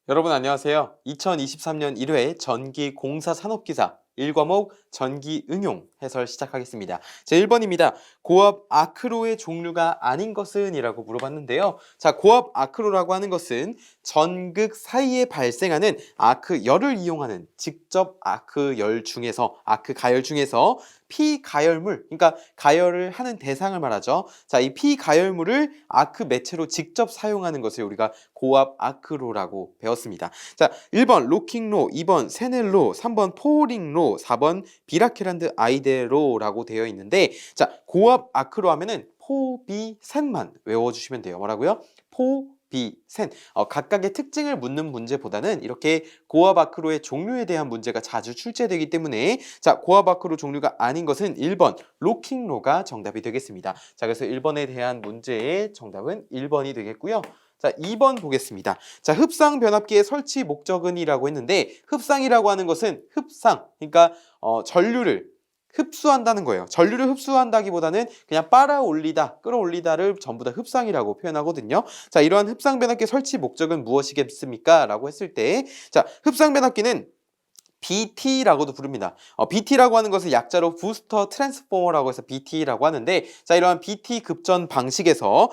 여러분 안녕하세요. 2023년 1회 전기공사 산업기사 1과목 전기응용 해설 시작하겠습니다. 제 1번입니다. 고압 아크로의 종류가 아닌 것은? 이라고 물어봤는데요. 자, 고압 아크로라고 하는 것은 전극 사이에 발생하는 아크열을 이용하는 직접 아크열 중에서 아크가열 중에서 피가열물, 그러니까 가열을 하는 대상을 말하죠. 자, 이 피가열물을 아크 매체로 직접 사용하는 것을 우리가 고압 아크로라고 배웠습니다. 자, 1번 로킹로, 2번 세넬로, 3번 포링로, 4번 비라케란드 아이데로라고 되어 있는데, 자, 고압 아크로 하면은 포비센만 외워주시면 돼요. 뭐라고요? 포비센. 각각의 특징을 묻는 문제보다는 이렇게 고압 아크로의 종류에 대한 문제가 자주 출제되기 때문에, 자, 고압 아크로 종류가 아닌 것은 1번 로킹로가 정답이 되겠습니다. 자, 그래서 1번에 대한 문제의 정답은 1번이 되겠고요. 자, 2번 보겠습니다. 자, 흡상 변압기의 설치 목적은이라고 했는데, 흡상이라고 하는 것은 흡상, 그러니까 전류를 흡수한다는 거예요. 전류를 흡수한다기보다는 그냥 빨아올리다, 끌어올리다를 전부 다 흡상이라고 표현하거든요. 자, 이러한 흡상 변압기 설치 목적은 무엇이겠습니까? 라고 했을 때, 자, 흡상 변압기는 BT라고도 부릅니다. BT라고 하는 것은 약자로 부스터 트랜스포머라고 해서 BT라고 하는데, 자, 이러한 BT 급전 방식에서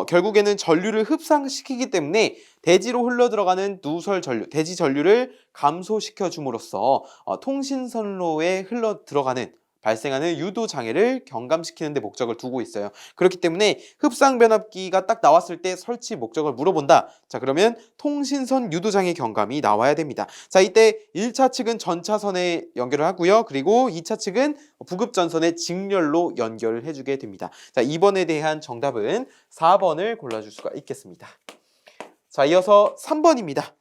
결국에는 전류를 흡상시키기 때문에 대지로 흘러 들어가는 누설 전류, 대지 전류를 감소시켜 줌으로써 통신선로에 흘러 들어가는 발생하는 유도 장애를 경감시키는 데 목적을 두고 있어요. 그렇기 때문에 흡상 변압기가 딱 나왔을 때 설치 목적을 물어본다. 자, 그러면 통신선 유도 장애 경감이 나와야 됩니다. 자, 이때 1차 측은 전차선에 연결을 하고요. 그리고 2차 측은 부급 전선에 직렬로 연결을 해주게 됩니다. 자, 2번에 대한 정답은 4번을 골라줄 수가 있겠습니다. 자, 이어서 3번입니다.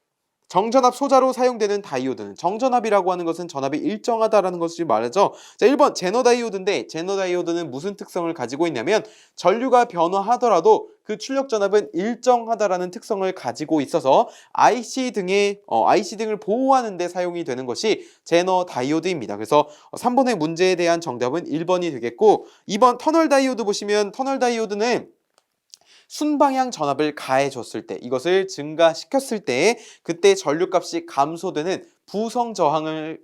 정전압 소자로 사용되는 다이오드는, 정전압이라고 하는 것은 전압이 일정하다라는 것을 말하죠. 자, 1번 제너 다이오드인데, 제너 다이오드는 무슨 특성을 가지고 있냐면 전류가 변화하더라도 그 출력 전압은 일정하다라는 특성을 가지고 있어서 IC 등을 보호하는 데 사용이 되는 것이 제너 다이오드입니다. 그래서 3번의 문제에 대한 정답은 1번이 되겠고, 2번 터널 다이오드 보시면, 터널 다이오드는 순방향 전압을 가해줬을 때, 이것을 증가시켰을 때 그때 전류값이 감소되는 부성 저항의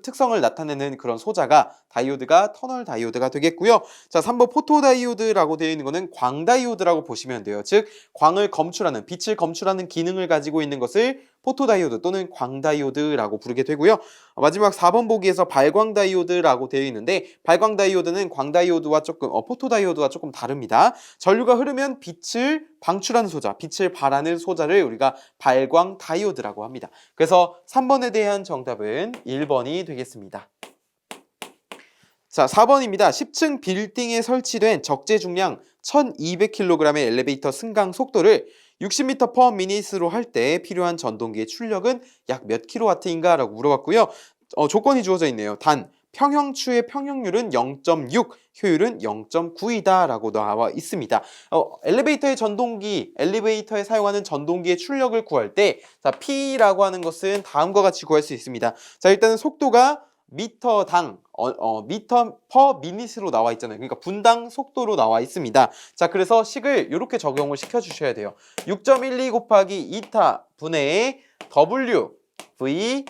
특성을 나타내는 그런 소자가 다이오드가 터널 다이오드가 되겠고요. 자, 3번 포토 다이오드라고 되어 있는 것은 광 다이오드라고 보시면 돼요. 즉 광을 검출하는, 빛을 검출하는 기능을 가지고 있는 것을 포토 다이오드 또는 광 다이오드라고 부르게 되고요. 마지막 4번 보기에서 발광 다이오드라고 되어 있는데, 발광 다이오드는 광 다이오드와 조금 포토 다이오드와 조금 다릅니다. 전류가 흐르면 빛을 방출하는 소자, 빛을 발하는 소자를 우리가 발광 다이오드라고 합니다. 그래서 3번에 대한 정답은 1번이 되겠습니다. 자, 4번입니다. 10층 빌딩에 설치된 적재 중량 1200kg의 엘리베이터 승강 속도를 60m/min으로 할 때 필요한 전동기의 출력은 약 몇 kW인가? 라고 물어봤고요. 조건이 주어져 있네요. 단, 평형추의 평형률은 0.6, 효율은 0.9이다 라고 나와 있습니다. 엘리베이터의 엘리베이터에 사용하는 전동기의 출력을 구할 때, 자, P라고 하는 것은 다음과 같이 구할 수 있습니다. 자, 일단은 속도가 미터당 미터 퍼 미닛으로 나와 있잖아요. 그러니까 분당 속도로 나와 있습니다. 자, 그래서 식을 이렇게 적용을 시켜 주셔야 돼요. 6.12 곱하기 2타 분의 W V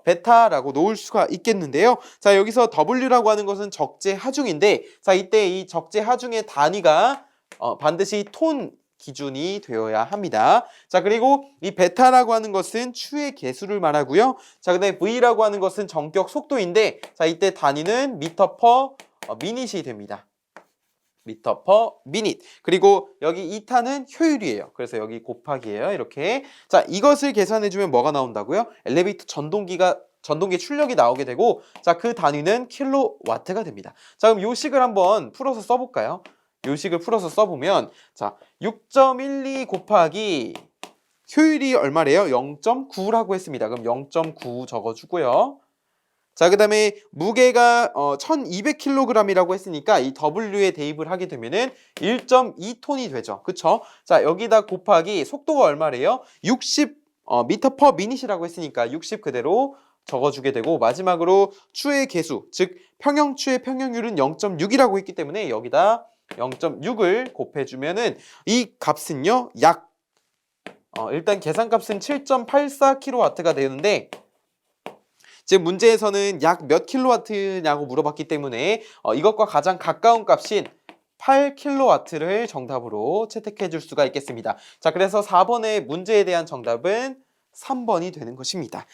베타라고 놓을 수가 있겠는데요. 자, 여기서 W라고 하는 것은 적재 하중인데, 자, 이때 이 적재 하중의 단위가 반드시 톤 기준이 되어야 합니다. 자, 그리고 이 베타라고 하는 것은 추의 개수를 말하고요. 자, 그다음에 V라고 하는 것은 전격 속도인데, 자, 이때 단위는 미터 퍼 미닛이 됩니다. 미터 퍼 미닛. 그리고 여기 2타는 효율이에요. 그래서 여기 곱하기예요. 이렇게. 자, 이것을 계산해주면 뭐가 나온다고요? 엘리베이터 전동기 출력이 나오게 되고, 자, 그 단위는 킬로와트가 됩니다. 자, 그럼 요 식을 한번 풀어서 써볼까요? 요 식을 풀어서 써보면, 자, 6.12 곱하기 효율이 얼마래요? 0.9라고 했습니다. 그럼 0.9 적어주고요. 자, 그 다음에 무게가 1200kg이라고 했으니까 이 W에 대입을 하게 되면은 1.2톤이 되죠. 그쵸? 자, 여기다 곱하기 속도가 얼마래요? 60 미터 퍼 미닛이라고 했으니까 60 그대로 적어주게 되고, 마지막으로 추의 개수, 즉 평형추의 평형률은 0.6이라고 했기 때문에 여기다 0.6을 곱해주면은 이 값은요 약 일단 계산값은 7.84kW가 되는데 지금 문제에서는 약 몇 킬로와트냐고 물어봤기 때문에 이것과 가장 가까운 값인 8kW를 정답으로 채택해 줄 수가 있겠습니다. 자, 그래서 4번의 문제에 대한 정답은 3번이 되는 것입니다.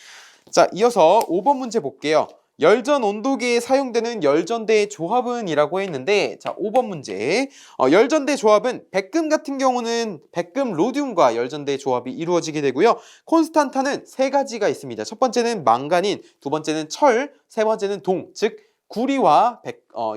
자, 이어서 5번 문제 볼게요. 열전 온도계에 사용되는 열전대의 조합은 이라고 했는데, 자, 5번 문제. 열전대 조합은 백금 같은 경우는 백금 로듐과 열전대 조합이 이루어지게 되고요. 콘스탄타는 세 가지가 있습니다. 첫 번째는 망가닌, 두 번째는 철, 세 번째는 동, 즉 구리와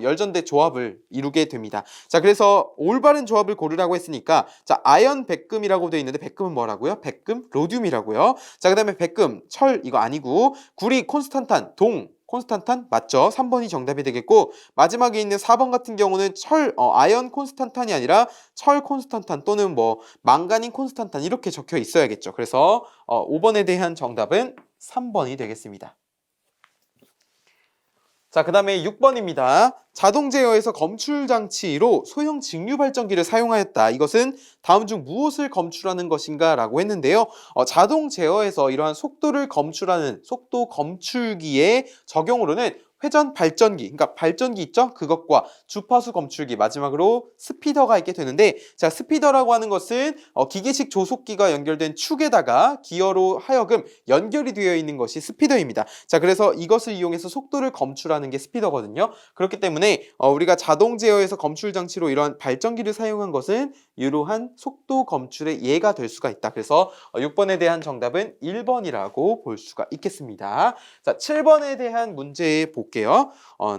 열전대 조합을 이루게 됩니다. 자, 그래서 올바른 조합을 고르라고 했으니까, 자, 아연 백금이라고 되어 있는데 백금은 뭐라고요? 백금 로듐이라고요. 자, 그다음에 백금 철 이거 아니고, 구리 콘스탄탄, 동 콘스탄탄 맞죠? 3번이 정답이 되겠고, 마지막에 있는 4번 같은 경우는 아연 콘스탄탄이 아니라 철 콘스탄탄 또는 뭐 망가닌 콘스탄탄 이렇게 적혀 있어야겠죠. 그래서 5번에 대한 정답은 3번이 되겠습니다. 자, 그 다음에 6번입니다. 자동 제어에서 검출 장치로 소형 직류 발전기를 사용하였다. 이것은 다음 중 무엇을 검출하는 것인가 라고 했는데요. 자동 제어에서 이러한 속도를 검출하는 속도 검출기의 적용으로는 회전 발전기, 그러니까 발전기 있죠? 그것과 주파수 검출기, 마지막으로 스피더가 있게 되는데, 자, 스피더라고 하는 것은 기계식 조속기가 연결된 축에다가 기어로 하여금 연결이 되어 있는 것이 스피더입니다. 자, 그래서 이것을 이용해서 속도를 검출하는 게 스피더거든요. 그렇기 때문에 우리가 자동 제어에서 검출 장치로 이러한 발전기를 사용한 것은 이러한 속도 검출의 예가 될 수가 있다. 그래서 6번에 대한 정답은 1번이라고 볼 수가 있겠습니다. 자, 7번에 대한 문제 볼게요.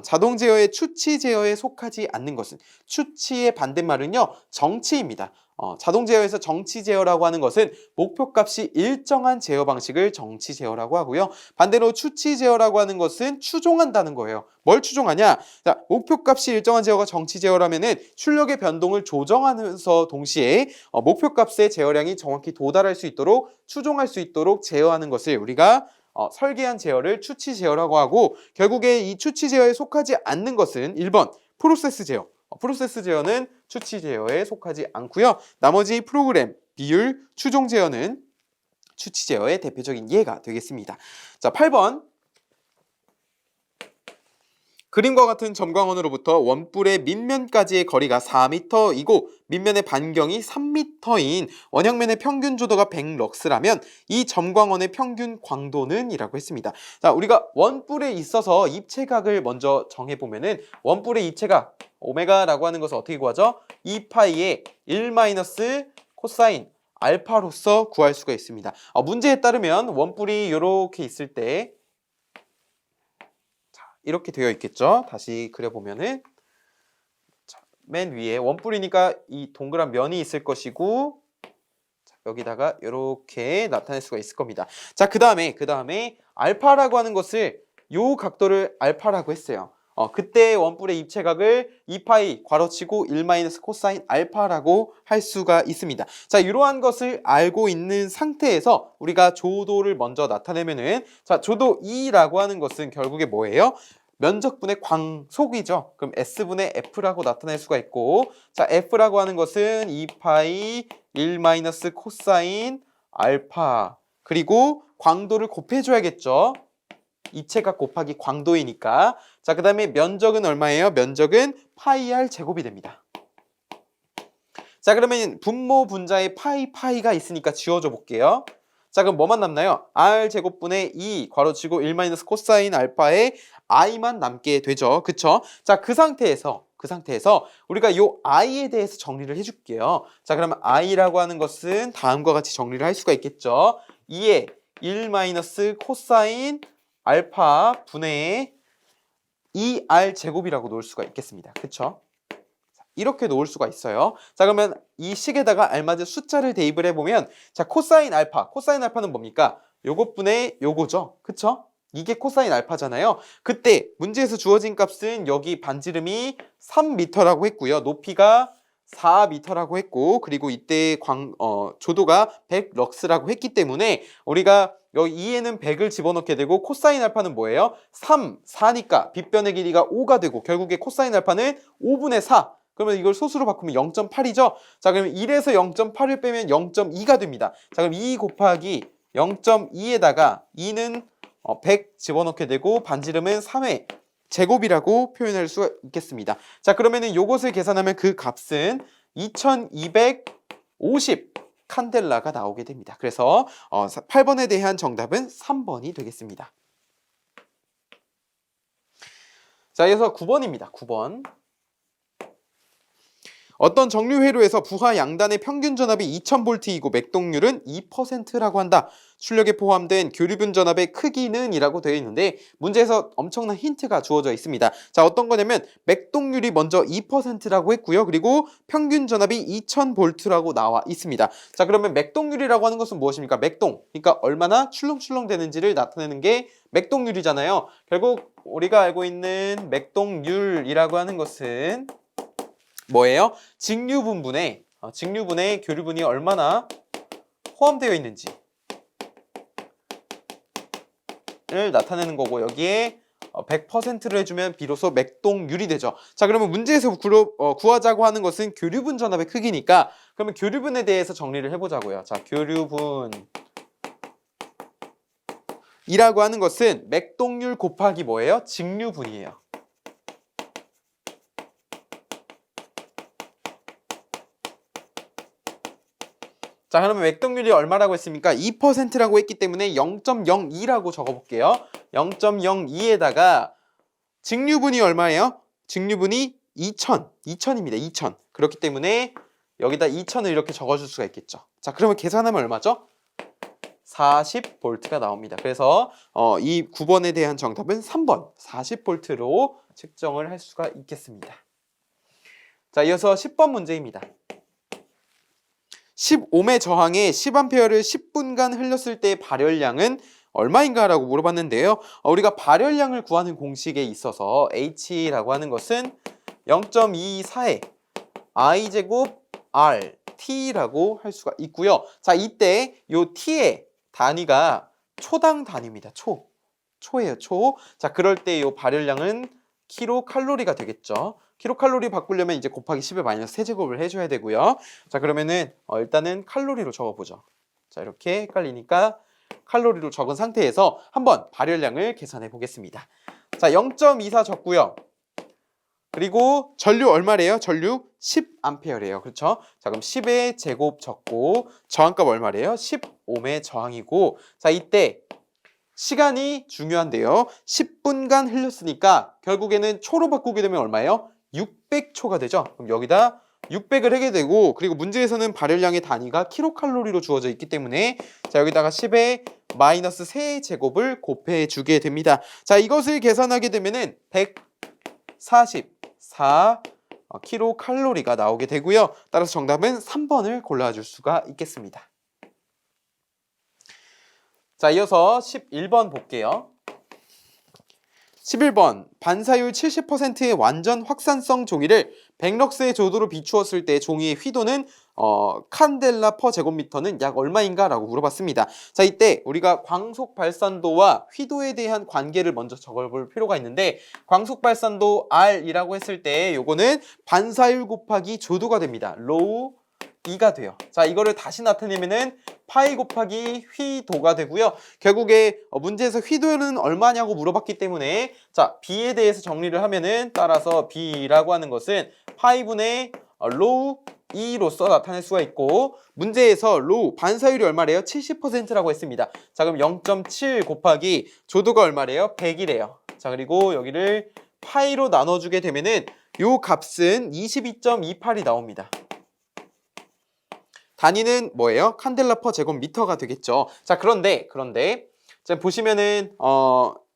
자동 제어의 추치 제어에 속하지 않는 것은, 추치의 반대말은요, 정치입니다. 자동 제어에서 정치 제어라고 하는 것은 목표값이 일정한 제어 방식을 정치 제어라고 하고요. 반대로 추치 제어라고 하는 것은 추종한다는 거예요. 뭘 추종하냐? 자, 목표값이 일정한 제어가 정치 제어라면은 출력의 변동을 조정하면서 동시에 목표값의 제어량이 정확히 도달할 수 있도록 추종할 수 있도록 제어하는 것을 우리가 설계한 제어를 추치 제어라고 하고, 결국에 이 추치 제어에 속하지 않는 것은 1번 프로세스 제어. 프로세스 제어는 추치 제어에 속하지 않고요. 나머지 프로그램, 비율, 추종 제어는 추치 제어의 대표적인 예가 되겠습니다. 자, 8번. 그림과 같은 점광원으로부터 원뿔의 밑면까지의 거리가 4m이고 밑면의 반경이 3m인 원형면의 평균 조도가 100럭스라면 이 점광원의 평균 광도는 이라고 했습니다. 자, 우리가 원뿔에 있어서 입체각을 먼저 정해보면은 원뿔의 입체각 오메가라고 하는 것을 어떻게 구하죠? 2파이의 1 마이너스 코사인 알파로서 구할 수가 있습니다. 문제에 따르면 원뿔이 이렇게 있을 때 이렇게 되어 있겠죠. 다시 그려보면은, 자, 맨 위에 원뿔이니까 이 동그란 면이 있을 것이고, 자, 여기다가 이렇게 나타낼 수가 있을 겁니다. 자, 그 다음에 알파라고 하는 것을 요 각도를 알파라고 했어요. 그때 원뿔의 입체각을 2파이 괄호치고 1 마이너스 코사인 알파라고 할 수가 있습니다. 자, 이러한 것을 알고 있는 상태에서 우리가 조도를 먼저 나타내면은, 자, 조도 E라고 하는 것은 결국에 뭐예요? 면적분의 광속이죠. 그럼 S분의 F라고 나타낼 수가 있고, 자, F라고 하는 것은 2파이 1 마이너스 코사인 알파, 그리고 광도를 곱해줘야겠죠. 입체각 곱하기 광도이니까. 자, 그 다음에 면적은 얼마예요? 면적은 파이 r 제곱이 됩니다. 자, 그러면 분모 분자에 파이가 있으니까 지워줘 볼게요. 자, 그럼 뭐만 남나요? r 제곱분의 2 괄호치고 1 마이너스 코사인 알파에 i만 남게 되죠. 그쵸? 자, 그 상태에서 우리가 요 i에 대해서 정리를 해줄게요. 자, 그러면 i라고 하는 것은 다음과 같이 정리를 할 수가 있겠죠. 2에 1 마이너스 코사인 알파 분의 2r 제곱이라고 놓을 수가 있겠습니다. 그쵸? 이렇게 놓을 수가 있어요. 자, 그러면 이 식에다가 알맞은 숫자를 대입을 해보면, 자, 코사인 알파는 뭡니까? 요것분의 요거죠. 그쵸? 이게 코사인 알파잖아요. 그때 문제에서 주어진 값은 여기 반지름이 3m라고 했고요. 높이가 4m라고 했고, 그리고 이때 조도가 100럭스라고 했기 때문에 우리가 여기 2에는 100을 집어넣게 되고, 코사인 알파는 뭐예요? 4니까 빗변의 길이가 5가 되고, 결국에 코사인 알파는 5분의 4, 그러면 이걸 소수로 바꾸면 0.8이죠? 자, 그러면 1에서 0.8을 빼면 0.2가 됩니다. 자, 그럼 2 곱하기 0.2에다가 2는 100 집어넣게 되고 반지름은 3의 제곱이라고 표현할 수가 있겠습니다. 자, 그러면은 요것을 계산하면 그 값은 2250 칸델라가 나오게 됩니다. 그래서 8번에 대한 정답은 3번이 되겠습니다. 자, 이어서 9번입니다. 9번. 어떤 정류 회로에서 부하 양단의 평균 전압이 2000V이고 맥동률은 2%라고 한다. 출력에 포함된 교류분 전압의 크기는 이라고 되어 있는데 문제에서 엄청난 힌트가 주어져 있습니다. 자, 어떤 거냐면 맥동률이 먼저 2%라고 했고요. 그리고 평균 전압이 2000V라고 나와 있습니다. 자, 그러면 맥동률이라고 하는 것은 무엇입니까? 맥동, 그러니까 얼마나 출렁출렁 되는지를 나타내는 게 맥동률이잖아요. 결국 우리가 알고 있는 맥동률이라고 하는 것은 뭐예요? 직류분분의 교류분이 얼마나 포함되어 있는지를 나타내는 거고 여기에 100%를 해주면 비로소 맥동률이 되죠. 자, 그러면 문제에서 구하자고 하는 것은 교류분 전압의 크기니까 그러면 교류분에 대해서 정리를 해보자고요. 자, 교류분이라고 하는 것은 맥동률 곱하기 뭐예요? 직류분이에요. 자, 그러면 맥동률이 얼마라고 했습니까? 2%라고 했기 때문에 0.02라고 적어볼게요. 0.02에다가 직류분이 얼마예요? 직류분이 2000입니다. 2000. 그렇기 때문에 여기다 2000을 이렇게 적어줄 수가 있겠죠. 자, 그러면 계산하면 얼마죠? 40V가 나옵니다. 그래서 이 9번에 대한 정답은 3번 40V로 측정을 할 수가 있겠습니다. 자, 이어서 10번 문제입니다. 15매 저항에 10A를 10분간 흘렸을 때의 발열량은 얼마인가 라고 물어봤는데요. 우리가 발열량을 구하는 공식에 있어서 H라고 하는 것은 0.24의 I제곱 RT라고 할 수가 있고요. 자, 이때 요 T의 단위가 초당 단위입니다. 초예요, 초. 자, 그럴 때 요 발열량은 킬로칼로리가 되겠죠. 킬로칼로리 바꾸려면 이제 곱하기 10의 마이너스 세제곱을 해줘야 되고요. 자, 그러면은 일단은 칼로리로 적어보죠. 자, 이렇게 헷갈리니까 칼로리로 적은 상태에서 한번 발열량을 계산해 보겠습니다. 자, 0.24 적고요. 그리고 전류 얼마래요? 전류 10A래요. 그렇죠? 자, 그럼 10의 제곱 적고 저항값 얼마래요? 15매 저항이고, 자, 이때 시간이 중요한데요. 10분간 흘렸으니까 결국에는 초로 바꾸게 되면 얼마예요? 600초가 되죠. 그럼 여기다 600을 하게 되고, 그리고 문제에서는 발열량의 단위가 킬로칼로리로 주어져 있기 때문에 자, 여기다가 10의 마이너스 3제곱을 곱해 주게 됩니다. 자, 이것을 계산하게 되면은 144 킬로칼로리가 나오게 되고요. 따라서 정답은 3번을 골라줄 수가 있겠습니다. 자, 이어서 11번 볼게요. 11번, 반사율 70%의 완전 확산성 종이를 백럭스의 조도로 비추었을 때 종이의 휘도는 칸델라 퍼 제곱미터는 약 얼마인가? 라고 물어봤습니다. 자, 이때 우리가 광속 발산도와 휘도에 대한 관계를 먼저 적어볼 필요가 있는데, 광속 발산도 R이라고 했을 때 요거는 반사율 곱하기 조도가 됩니다. 로우 2가 돼요. 자, 이거를 다시 나타내면은 파이 곱하기 휘도가 되고요. 결국에 문제에서 휘도는 얼마냐고 물어봤기 때문에 자, B에 대해서 정리를 하면은 따라서 B라고 하는 것은 파이분의 로우 2로서 나타낼 수가 있고, 문제에서 로우 반사율이 얼마래요? 70%라고 했습니다. 자, 그럼 0.7 곱하기 조도가 얼마래요? 100이래요. 자, 그리고 여기를 파이로 나눠주게 되면은 요 값은 22.28이 나옵니다. 단위는 뭐예요? 칸델라 퍼 제곱미터가 되겠죠. 자, 그런데 자, 보시면은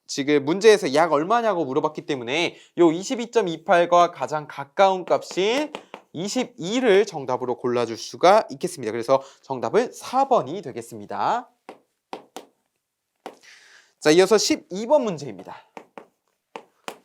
지금 문제에서 약 얼마냐고 물어봤기 때문에 요 22.28과 가장 가까운 값인 22를 정답으로 골라줄 수가 있겠습니다. 그래서 정답은 4번이 되겠습니다. 자, 이어서 12번 문제입니다.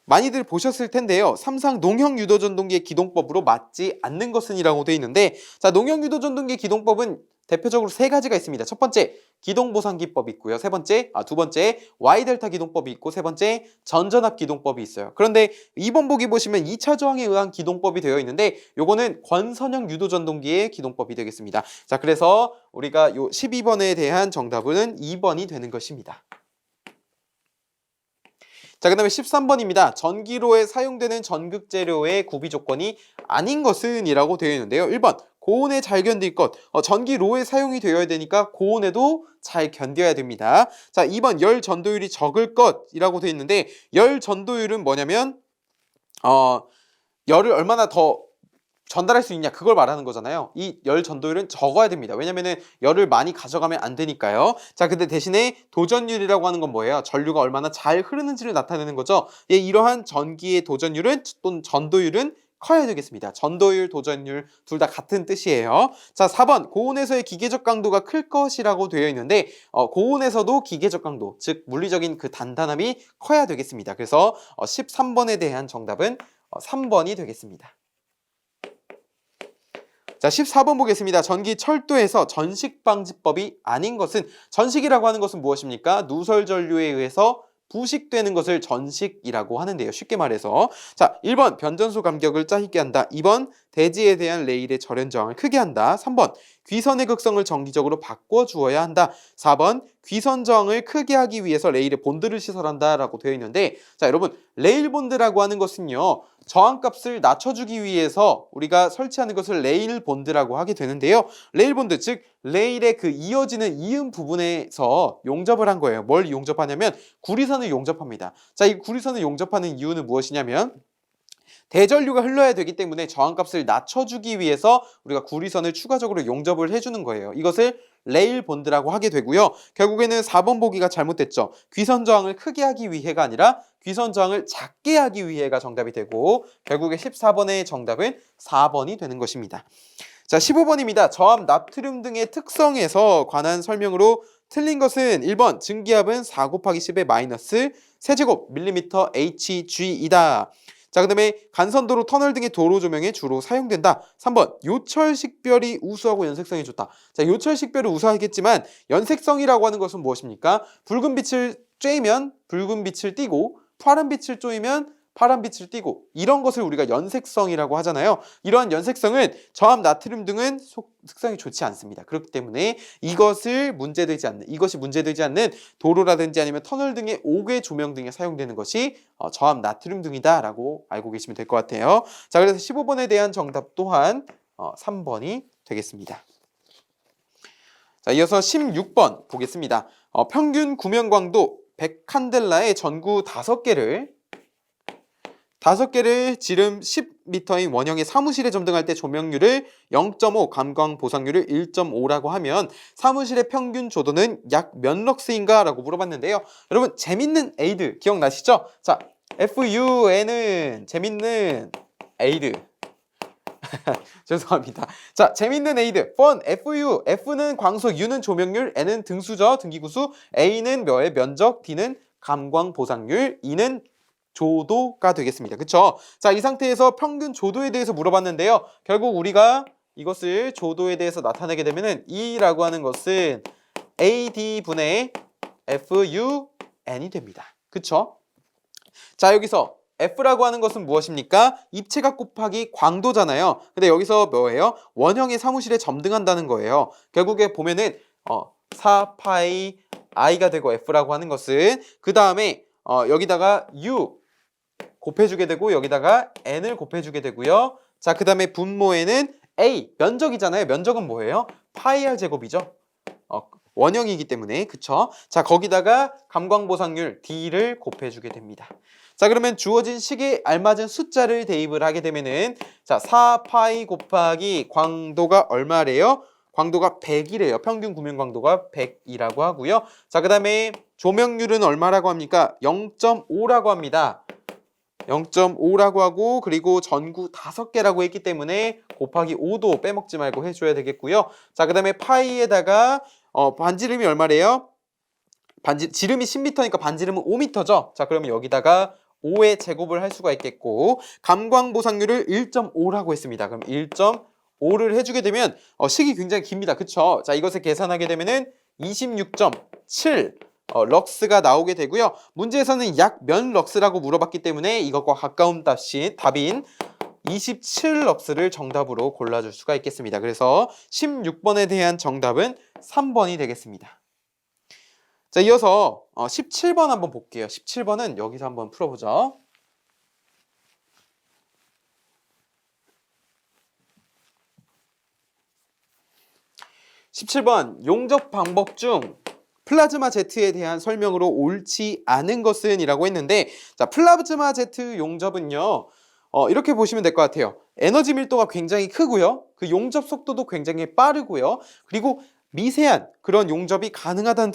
많이들 보셨을 텐데요. 삼상 농형 유도전동기의 기동법으로 맞지 않는 것은 이라고 되어 있는데, 자, 농형 유도전동기의 기동법은 대표적으로 세 가지가 있습니다. 첫 번째, 기동보상기법이 있고요. 두 번째 Y델타 기동법이 있고 세 번째 전전압 기동법이 있어요. 그런데 2번 보기 보시면 2차 저항에 의한 기동법이 되어 있는데 요거는 권선형 유도전동기의 기동법이 되겠습니다. 자, 그래서 우리가 요 12번에 대한 정답은 2번이 되는 것입니다. 자, 그 다음에 13번입니다. 전기로에 사용되는 전극재료의 구비 조건이 아닌 것은 이라고 되어 있는데요. 1번 고온에 잘 견딜 것. 전기로에 사용이 되어야 되니까 고온에도 잘 견뎌야 됩니다. 자, 2번 열 전도율이 적을 것이라고 되어 있는데 열 전도율은 뭐냐면 열을 얼마나 더 전달할 수 있냐 그걸 말하는 거잖아요. 이 열 전도율은 적어야 됩니다. 왜냐면은 열을 많이 가져가면 안 되니까요. 자, 근데 대신에 도전율이라고 하는 건 뭐예요? 전류가 얼마나 잘 흐르는지를 나타내는 거죠. 예, 이러한 전기의 도전율은 또는 전도율은 커야 되겠습니다. 전도율, 도전율 둘 다 같은 뜻이에요. 자, 4번 고온에서의 기계적 강도가 클 것이라고 되어 있는데 고온에서도 기계적 강도, 즉 물리적인 그 단단함이 커야 되겠습니다. 그래서 13번에 대한 정답은 3번이 되겠습니다. 자, 14번 보겠습니다. 전기 철도에서 전식방지법이 아닌 것은, 전식이라고 하는 것은 무엇입니까? 누설전류에 의해서 부식되는 것을 전식이라고 하는데요. 쉽게 말해서 자, 1번 변전소 간격을 짧게 한다. 2번 대지에 대한 레일의 절연 저항을 크게 한다. 3번 귀선의 극성을 정기적으로 바꿔주어야 한다. 4번 귀선 저항을 크게 하기 위해서 레일에 본드를 시설한다 라고 되어 있는데, 자, 여러분 레일 본드라고 하는 것은요 저항값을 낮춰주기 위해서 우리가 설치하는 것을 레일 본드라고 하게 되는데요. 레일 본드, 즉 레일의 그 이어지는 이음 부분에서 용접을 한 거예요. 뭘 용접하냐면 구리선을 용접합니다. 자, 이 구리선을 용접하는 이유는 무엇이냐면 대전류가 흘러야 되기 때문에 저항값을 낮춰주기 위해서 우리가 구리선을 추가적으로 용접을 해주는 거예요. 이것을 레일 본드라고 하게 되고요. 결국에는 4번 보기가 잘못됐죠. 귀선 저항을 크게 하기 위해가 아니라 귀선 저항을 작게 하기 위해가 정답이 되고 결국에 14번의 정답은 4번이 되는 것입니다. 자, 15번입니다. 저압 나트륨 등의 특성에서 관한 설명으로 틀린 것은 1번 증기압은 4 곱하기 10의 마이너스 세제곱 밀리미터 Hg이다. 자, 그 다음에 간선도로 터널 등의 도로 조명에 주로 사용된다. 3번 요철식별이 우수하고 연색성이 좋다. 자, 요철식별은 우수하겠지만 연색성이라고 하는 것은 무엇입니까? 붉은 빛을 쬐면 붉은 빛을 띠고 파란 빛을 쬐면 파란 빛을 띠고 이런 것을 우리가 연색성이라고 하잖아요. 이러한 연색성은 저압 나트륨 등은 특성이 좋지 않습니다. 그렇기 때문에 이것이 문제되지 않는 도로라든지 아니면 터널 등의 5개 조명 등에 사용되는 것이 저압 나트륨 등이다라고 알고 계시면 될 것 같아요. 자, 그래서 15번에 대한 정답 또한 3번이 되겠습니다. 자, 이어서 16번 보겠습니다. 평균 구명광도 100칸델라의 전구 5개를 지름 10m인 원형의 사무실에 점등할 때 조명률을 0.5, 감광 보상률을 1.5라고 하면 사무실의 평균 조도는 약 몇 럭스인가? 라고 물어봤는데요. 여러분 재밌는 에이드 기억나시죠? 자, FUN은 재밌는 에이드 죄송합니다. 자, 재밌는 에이드 fun, FU, F는 광속, U는 조명률, N은 등수저, 등기구수, A는 묘의 면적, D는 감광 보상률, E는 조도가 되겠습니다. 그쵸? 자, 이 상태에서 평균 조도에 대해서 물어봤는데요. 결국 우리가 이것을 조도에 대해서 나타내게 되면은 E라고 하는 것은 AD분의 FUN이 됩니다. 그쵸? 자, 여기서 F라고 하는 것은 무엇입니까? 입체각 곱하기 광도잖아요. 근데 여기서 뭐예요? 원형의 사무실에 점등한다는 거예요. 결국에 보면은 4파이 I가 되고 F라고 하는 것은 그 다음에 여기다가 U 곱해주게 되고 여기다가 N을 곱해주게 되고요. 자, 그 다음에 분모에는 A, 면적이잖아요. 면적은 뭐예요? 파이 R 제곱이죠. 원형이기 때문에, 그쵸? 자, 거기다가 감광보상률 D를 곱해주게 됩니다. 자, 그러면 주어진 식에 알맞은 숫자를 대입을 하게 되면은 자, 4파이 곱하기 광도가 얼마래요? 광도가 100이래요. 평균 구명 광도가 100이라고 하고요. 자, 그 다음에 조명률은 얼마라고 합니까? 0.5라고 합니다. 0.5라고 하고 그리고 전구 5개라고 했기 때문에 곱하기 5도 빼먹지 말고 해줘야 되겠고요. 자, 그 다음에 파이에다가 반지름이 얼마래요? 지름이 10m니까 반지름은 5m죠. 자, 그러면 여기다가 5의 제곱을 할 수가 있겠고 감광보상률을 1.5라고 했습니다. 그럼 1.5를 해주게 되면 식이 굉장히 깁니다. 그쵸? 자, 이것을 계산하게 되면은 26.7 럭스가 나오게 되고요. 문제에서는 약 몇 럭스라고 물어봤기 때문에 이것과 가까운 답인 27 럭스를 정답으로 골라줄 수가 있겠습니다. 그래서 16번에 대한 정답은 3번이 되겠습니다. 자, 이어서 17번 한번 볼게요. 17번은 여기서 한번 풀어보죠. 17번 용접 방법 중 플라즈마 Z에 대한 설명으로 옳지 않은 것은 이라고 했는데, 자, 플라즈마 Z 용접은요, 이렇게 보시면 될 것 같아요. 에너지 밀도가 굉장히 크고요. 그 용접 속도도 굉장히 빠르고요. 그리고 미세한 그런 용접이 가능하다는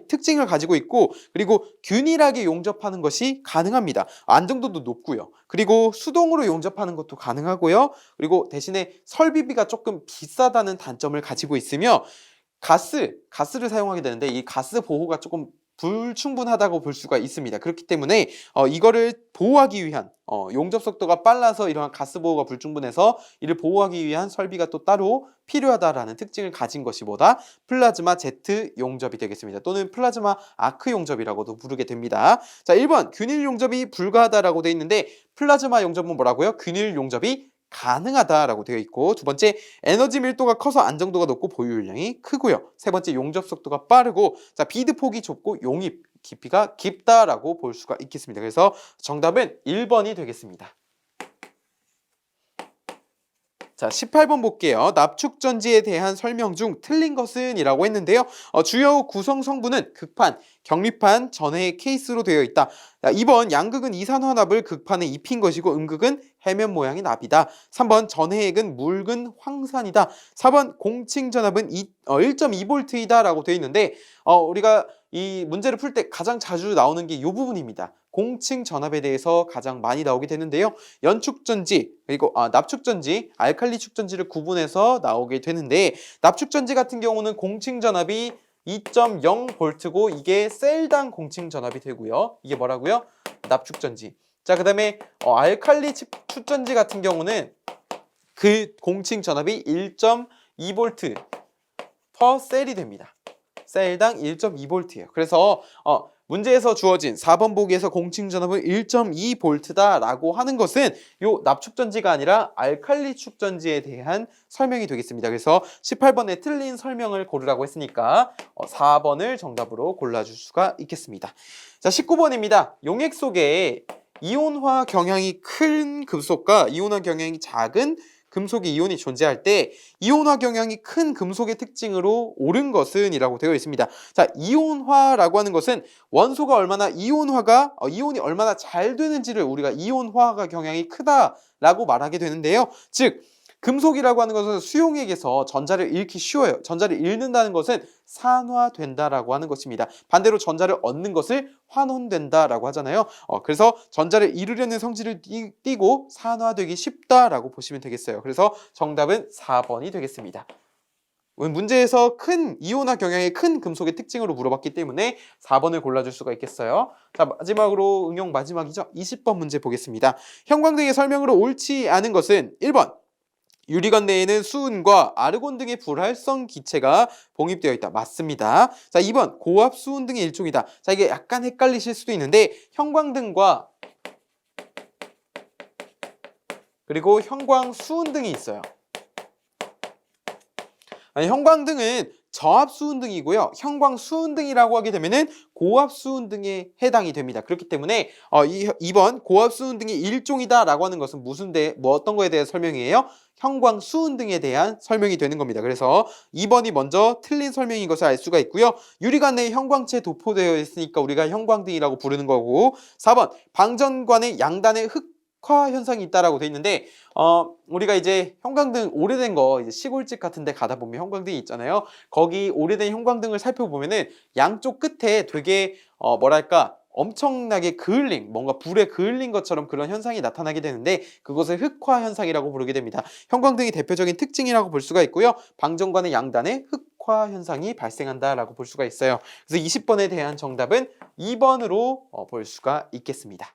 특징을 가지고 있고, 그리고 균일하게 용접하는 것이 가능합니다. 안정도도 높고요. 그리고 수동으로 용접하는 것도 가능하고요. 그리고 대신에 설비비가 조금 비싸다는 단점을 가지고 있으며, 가스를 사용하게 되는데 이 가스 보호가 조금 불충분하다고 볼 수가 있습니다. 그렇기 때문에 이거를 보호하기 위한 용접 속도가 빨라서 이러한 가스 보호가 불충분해서 이를 보호하기 위한 설비가 또 따로 필요하다라는 특징을 가진 것이 뭐다? 플라즈마 Z 용접이 되겠습니다. 또는 플라즈마 아크 용접이라고도 부르게 됩니다. 자, 1번 균일 용접이 불가하다라고 되어 있는데 플라즈마 용접은 뭐라고요? 균일 용접이 가능하다라고 되어 있고, 두 번째 에너지 밀도가 커서 안정도가 높고 보유율량이 크고요. 세 번째 용접 속도가 빠르고, 자, 비드 폭이 좁고 용입 깊이가 깊다라고 볼 수가 있겠습니다. 그래서 정답은 1번이 되겠습니다. 자, 18번 볼게요. 납축전지에 대한 설명 중 틀린 것은 이라고 했는데요. 주요 구성 성분은 극판, 경리판, 전해 케이스로 되어 있다. 자, 2번 양극은 이산화납을 극판에 입힌 것이고 음극은 해면 모양의 납이다. 3번 전해액은 묽은 황산이다. 4번 공칭전압은 1.2V이다 라고 되어 있는데, 우리가 이 문제를 풀 때 가장 자주 나오는 게 이 부분입니다. 공칭 전압에 대해서 가장 많이 나오게 되는데요. 연축전지 그리고 납축전지, 알칼리 축전지를 구분해서 나오게 되는데, 납축전지 같은 경우는 공칭 전압이 2.0V고 이게 셀당 공칭 전압이 되고요. 이게 뭐라고요? 납축전지. 자, 그 다음에 알칼리 축전지 같은 경우는 그 공칭 전압이 1.2V per 셀이 됩니다. 셀당 1.2V예요. 그래서 문제에서 주어진 4번 보기에서 공칭 전압은 1.2V다 라고 하는 것은 요 납축전지가 아니라 알칼리 축전지에 대한 설명이 되겠습니다. 그래서 18번에 틀린 설명을 고르라고 했으니까 4번을 정답으로 골라줄 수가 있겠습니다. 자, 19번입니다. 용액 속에 이온화 경향이 큰 금속과 이온화 경향이 작은 금속의 이온이 존재할 때 이온화 경향이 큰 금속의 특징으로 옳은 것은 이라고 되어 있습니다. 자, 이온화라고 하는 것은 원소가 얼마나 이온이 얼마나 잘 되는지를 우리가 이온화 경향이 크다라고 말하게 되는데요. 즉 금속이라고 하는 것은 수용액에서 전자를 잃기 쉬워요. 전자를 잃는다는 것은 산화된다라고 하는 것입니다. 반대로 전자를 얻는 것을 환원된다라고 하잖아요. 그래서 전자를 잃으려는 성질을 띠고 산화되기 쉽다라고 보시면 되겠어요. 그래서 정답은 4번이 되겠습니다. 문제에서 큰 이온화 경향의 큰 금속의 특징으로 물어봤기 때문에 4번을 골라줄 수가 있겠어요. 자, 마지막으로 응용 마지막이죠. 20번 문제 보겠습니다. 형광등의 설명으로 옳지 않은 것은 1번 유리관 내에는 수은과 아르곤 등의 불활성 기체가 봉입되어 있다. 맞습니다. 자, 2번 고압 수은 등의 일종이다. 자, 이게 약간 헷갈리실 수도 있는데 형광등과 그리고 형광 수은 등이 있어요. 형광등은 저압 수은등이고요. 형광 수은등이라고 하게 되면은 고압 수은등에 해당이 됩니다. 그렇기 때문에 2번 고압 수은등이 일종이다라고 하는 것은 어떤 거에 대한 설명이에요? 형광 수은등에 대한 설명이 되는 겁니다. 그래서 2번이 먼저 틀린 설명인 것을 알 수가 있고요. 유리관 내에 형광체 도포되어 있으니까 우리가 형광등이라고 부르는 거고, 4번 방전관의 양단에 흑화 현상이 있다라고 돼 있는데, 우리가 이제 형광등 오래된 거 이제 시골집 같은 데 가다 보면 형광등이 있잖아요. 거기 오래된 형광등을 살펴보면은 양쪽 끝에 되게 뭐랄까 엄청나게 뭔가 불에 그을린 것처럼 그런 현상이 나타나게 되는데 그것을 흑화 현상이라고 부르게 됩니다. 형광등이 대표적인 특징이라고 볼 수가 있고요. 방전관의 양단에 흑화 현상이 발생한다라고 볼 수가 있어요. 그래서 20번에 대한 정답은 2번으로 볼 수가 있겠습니다.